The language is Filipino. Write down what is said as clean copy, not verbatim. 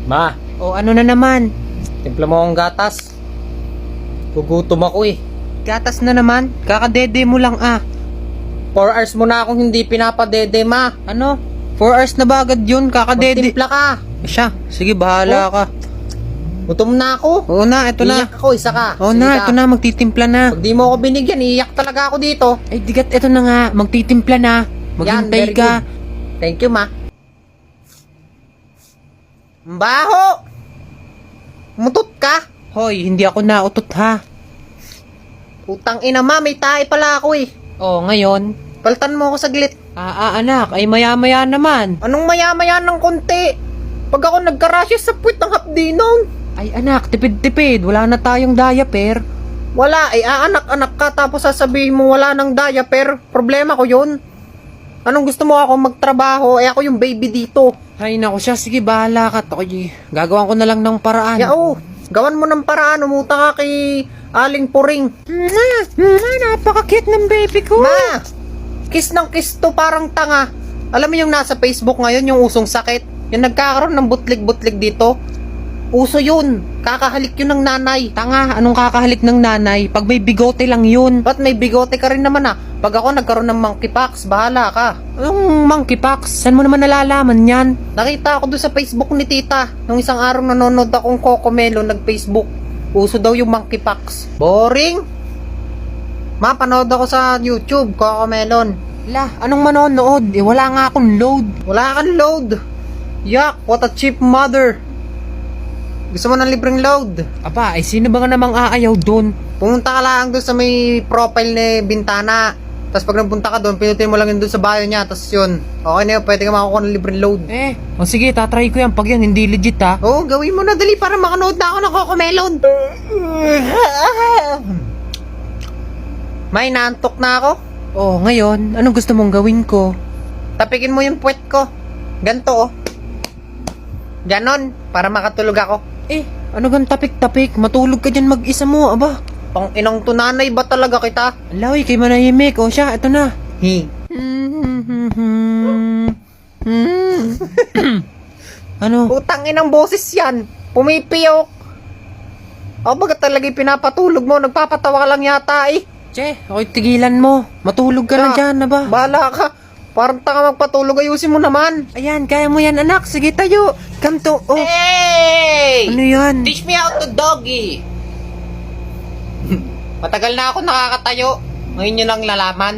Ma, O ano na naman? timpla mo akong gatas. Gugutom ako eh. Gatas na naman? Kakadede mo lang 4 hours mo na akong hindi pinapadede, ma. Ano? 4 hours na ba agad yun? Kakadede. Magtimpla ka. Siya, sige bahala ka. Gutom na ako. Oo na, eto na. Iyak ako, isa ka. Oo Sige na, ka. eto na, magtitimpla na. Pag di mo ako binigyan, iiyak talaga ako dito. Ay, digat, eto na nga, magtitimpla na. Maghintay very ka. good. Thank you, ma. Baho! Mutot ka? Hoy, hindi ako nautot ha. Putang ina, ma. May tae pala ako eh. O, ngayon? Paltan mo ako saglit. Anak, ay maya-maya naman. Anong maya-maya ng konti? Pag ako nagka-rashes sa puwit ng hapdinon. Ay anak, tipid-tipid, wala na tayong diaper. Wala, aanak-anak ka tapos sasabihin mo wala ng diaper. Problema ko yun. Anong gusto mo ako magtrabaho? Ako yung baby dito. Ay naku siya, sige bahala ka. Toy, gagawan ko na lang ng paraan. Yao, gawan mo ng paraan. Umuta ka kay Aling Puring. Napaka-cute ng baby ko. Ma, kiss ng kiss to parang tanga. Alam mo yung nasa Facebook ngayon, yung usong sakit? Yung nagkakaroon ng butlig-butlig dito? Uso yun. Kakahalik yun ng nanay. Tanga, anong kakahalik ng nanay? Pag may bigote lang yun. Ba't may bigote ka rin naman Pag ako nagkaroon ng monkeypox, bahala ka. Anong monkeypox? Saan mo naman nalalaman yan? Nakita ako doon sa Facebook ni tita. Nung isang araw nanonood akong Cocomelon nag-Facebook. Uso daw yung monkeypox. Boring. Ma, panood ako sa YouTube, Cocomelon. La, anong manonood? Eh, wala nga akong load. Wala kang load. Yak, what a cheap mother. Gusto mo ng libreng load? Aba, ay sino ba nga namang aayaw dun? Pumunta ka lang doon sa may profile ni Bintana. Tapos pag nagpunta ka doon, pinutin mo lang yun doon sa bio niya. Tapos yun, okay na yun, pwede ka makakuha ng libreng load. O sige, tatry ko yan. Pag yan, hindi legit ha. Oo, gawin mo na dali para makanood na ako ng Cocomelon. May naantok na ako. Oh, ngayon, anong gusto mong gawin ko? Tapikin mo yung puwet ko. Ganto oh. Ganon, para makatulog ako. Ano gan tapik-tapik? Matulog ka dyan mag-isa mo, aba. Pang inang tunanay ba talaga kita? Alawi, kay manahimik. O siya, eto na. Hi. Ano? Putang inang boses yan. Pumipiyok. O baga talaga pinapatulog mo? Nagpapatawa ka lang yata eh. Che, okay, tigilan mo. Matulog ka na dyan, aba. Bahala ka. Parang tanga magpatulog. Ayusin mo naman. Ayan, kaya mo yan, anak. Sige, tayo. Come to, oh. Hey! Ano yan? Teach me how to doggy. Matagal na ako nakakatayo. Ngayon nyo lang lalaman.